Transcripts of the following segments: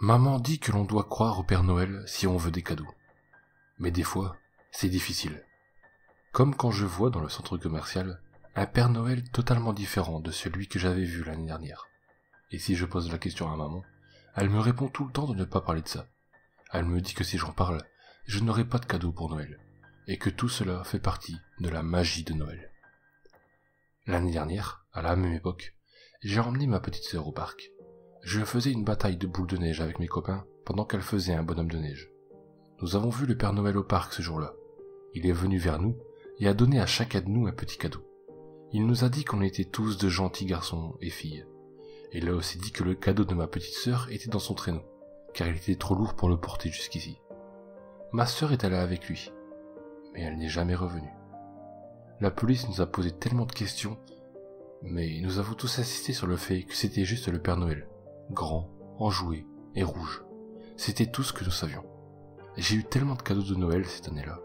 Maman dit que l'on doit croire au Père Noël si on veut des cadeaux. Mais des fois, c'est difficile. Comme quand je vois dans le centre commercial un Père Noël totalement différent de celui que j'avais vu l'année dernière. Et si je pose la question à maman, elle me répond tout le temps de ne pas parler de ça. Elle me dit que si j'en parle, je n'aurai pas de cadeau pour Noël, et que tout cela fait partie de la magie de Noël. L'année dernière, à la même époque, j'ai emmené ma petite sœur au parc. Je faisais une bataille de boules de neige avec mes copains pendant qu'elle faisait un bonhomme de neige. Nous avons vu le Père Noël au parc ce jour-là. Il est venu vers nous et a donné à chacun de nous un petit cadeau. Il nous a dit qu'on était tous de gentils garçons et filles. Et il a aussi dit que le cadeau de ma petite sœur était dans son traîneau, car il était trop lourd pour le porter jusqu'ici. Ma sœur est allée avec lui, mais elle n'est jamais revenue. La police nous a posé tellement de questions, mais nous avons tous insisté sur le fait que c'était juste le Père Noël, grand, enjoué et rouge. C'était tout ce que nous savions. J'ai eu tellement de cadeaux de Noël cette année-là,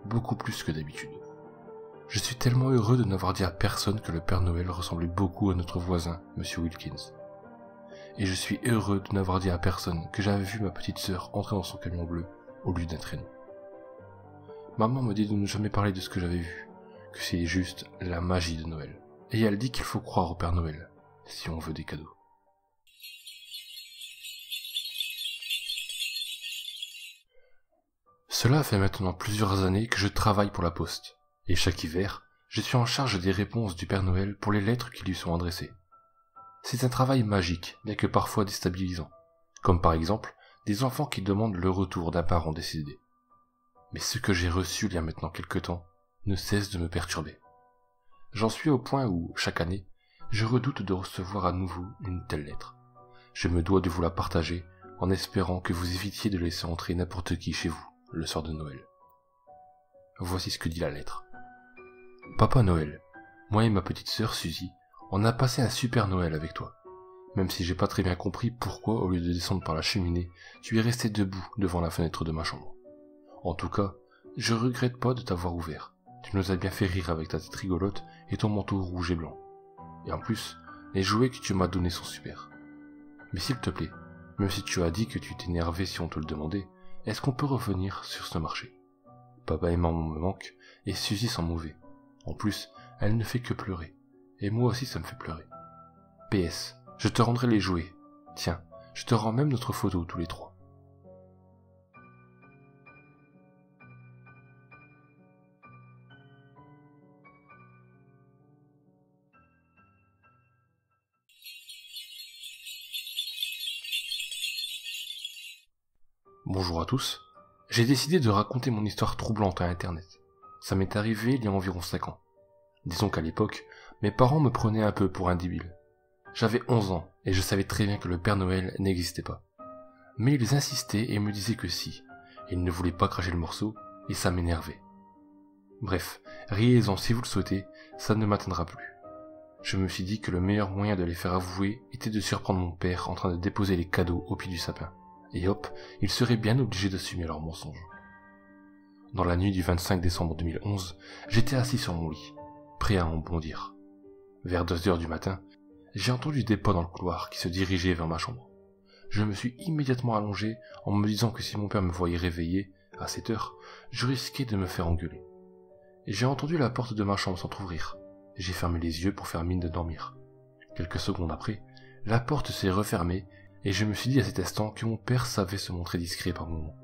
beaucoup plus que d'habitude. Je suis tellement heureux de n'avoir dit à personne que le Père Noël ressemblait beaucoup à notre voisin, Monsieur Wilkins. Et je suis heureux de n'avoir dit à personne que j'avais vu ma petite sœur entrer dans son camion bleu au lieu d'un traîneau. Maman me dit de ne jamais parler de ce que j'avais vu, que c'est juste la magie de Noël. Et elle dit qu'il faut croire au Père Noël, si on veut des cadeaux. Cela fait maintenant plusieurs années que je travaille pour la Poste, et chaque hiver, je suis en charge des réponses du Père Noël pour les lettres qui lui sont adressées. C'est un travail magique, bien que parfois déstabilisant, comme par exemple des enfants qui demandent le retour d'un parent décédé. Mais ce que j'ai reçu il y a maintenant quelque temps ne cesse de me perturber. J'en suis au point où, chaque année, je redoute de recevoir à nouveau une telle lettre. Je me dois de vous la partager en espérant que vous évitiez de laisser entrer n'importe qui chez vous le soir de Noël. Voici ce que dit la lettre. Papa Noël, moi et ma petite sœur Suzy, on a passé un super Noël avec toi. Même si j'ai pas très bien compris pourquoi, au lieu de descendre par la cheminée, tu es resté debout devant la fenêtre de ma chambre. En tout cas, je regrette pas de t'avoir ouvert. Tu nous as bien fait rire avec ta tête rigolote et ton manteau rouge et blanc. Et en plus, les jouets que tu m'as donnés sont super. Mais s'il te plaît, même si tu as dit que tu t'énervais si on te le demandait, est-ce qu'on peut revenir sur ce marché? Papa et maman me manquent, et Suzy sent mauvais. En plus, elle ne fait que pleurer. Et moi aussi ça me fait pleurer. PS, je te rendrai les jouets. Tiens, je te rends même notre photo tous les trois. Bonjour à tous. J'ai décidé de raconter mon histoire troublante à Internet. Ça m'est arrivé il y a environ 5 ans. Disons qu'à l'époque, mes parents me prenaient un peu pour un débile. J'avais 11 ans et je savais très bien que le Père Noël n'existait pas. Mais ils insistaient et me disaient que si. Ils ne voulaient pas cracher le morceau et ça m'énervait. Bref, riez-en si vous le souhaitez, ça ne m'atteindra plus. Je me suis dit que le meilleur moyen de les faire avouer était de surprendre mon père en train de déposer les cadeaux au pied du sapin. Et hop, ils seraient bien obligés d'assumer leur mensonge. Dans la nuit du 25 décembre 2011, j'étais assis sur mon lit, prêt à en bondir. Vers 2 heures du matin, j'ai entendu des pas dans le couloir qui se dirigeaient vers ma chambre. Je me suis immédiatement allongé en me disant que si mon père me voyait réveillé, à cette heure, je risquais de me faire engueuler. Et j'ai entendu la porte de ma chambre s'entr'ouvrir. J'ai fermé les yeux pour faire mine de dormir. Quelques secondes après, la porte s'est refermée et je me suis dit à cet instant que mon père savait se montrer discret par moments.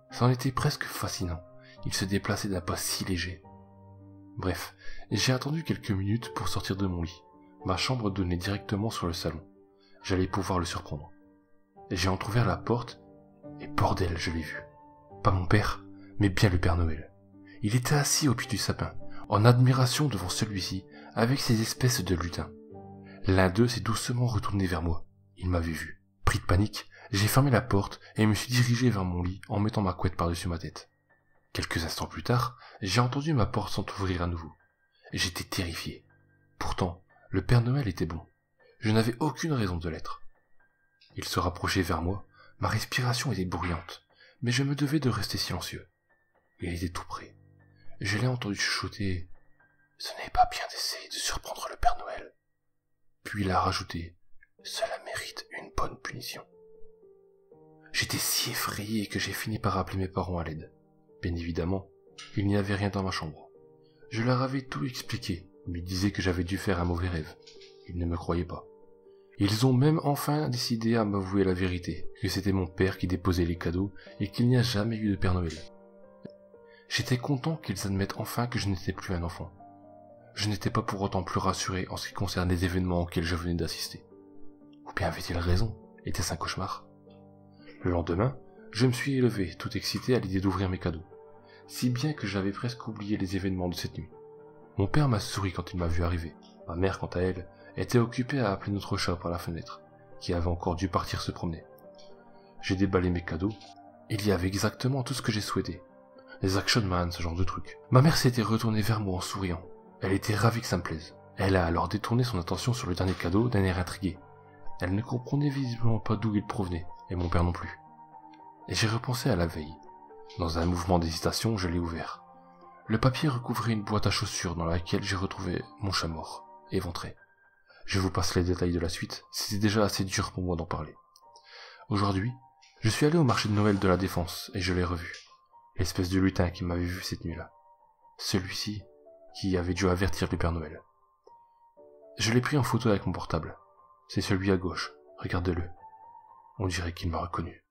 C'en était presque fascinant, il se déplaçait d'un pas si léger. Bref, j'ai attendu quelques minutes pour sortir de mon lit. Ma chambre donnait directement sur le salon. J'allais pouvoir le surprendre. J'ai entrouvert la porte, et bordel, je l'ai vu. Pas mon père, mais bien le Père Noël. Il était assis au pied du sapin, en admiration devant celui-ci, avec ses espèces de lutins. L'un d'eux s'est doucement retourné vers moi. Il m'avait vu. Pris de panique, j'ai fermé la porte et me suis dirigé vers mon lit en mettant ma couette par-dessus ma tête. Quelques instants plus tard, j'ai entendu ma porte s'entrouvrir à nouveau. J'étais terrifié. Pourtant, le Père Noël était bon. Je n'avais aucune raison de l'être. Il se rapprochait vers moi, ma respiration était bruyante, mais je me devais de rester silencieux. Il était tout près. Je l'ai entendu chuchoter « Ce n'est pas bien d'essayer de surprendre le Père Noël ». Puis il a rajouté « Cela mérite une bonne punition ». J'étais si effrayé que j'ai fini par appeler mes parents à l'aide. Bien évidemment, il n'y avait rien dans ma chambre. Je leur avais tout expliqué, mais ils disaient que j'avais dû faire un mauvais rêve. Ils ne me croyaient pas. Ils ont même enfin décidé à m'avouer la vérité, que c'était mon père qui déposait les cadeaux et qu'il n'y a jamais eu de Père Noël. J'étais content qu'ils admettent enfin que je n'étais plus un enfant. Je n'étais pas pour autant plus rassuré en ce qui concerne les événements auxquels je venais d'assister. Ou bien avait-il raison? Était-ce un cauchemar? Le lendemain, je me suis élevé, tout excité à l'idée d'ouvrir mes cadeaux, si bien que j'avais presque oublié les événements de cette nuit. Mon père m'a souri quand il m'a vu arriver. Ma mère, quant à elle, était occupée à appeler notre chat par la fenêtre, qui avait encore dû partir se promener. J'ai déballé mes cadeaux. Il y avait exactement tout ce que j'ai souhaité. Les Action Man, ce genre de trucs. Ma mère s'était retournée vers moi en souriant. Elle était ravie que ça me plaise. Elle a alors détourné son attention sur le dernier cadeau d'un air intrigué. Elle ne comprenait visiblement pas d'où il provenait, et mon père non plus. Et j'ai repensé à la veille. Dans un mouvement d'hésitation, je l'ai ouvert. Le papier recouvrait une boîte à chaussures dans laquelle j'ai retrouvé mon chat mort, éventré. Je vous passe les détails de la suite, c'était déjà assez dur pour moi d'en parler. Aujourd'hui, je suis allé au marché de Noël de la Défense et je l'ai revu. L'espèce de lutin qui m'avait vu cette nuit-là. Celui-ci qui avait dû avertir le Père Noël. Je l'ai pris en photo avec mon portable. C'est celui à gauche, regardez-le. On dirait qu'il m'a reconnu.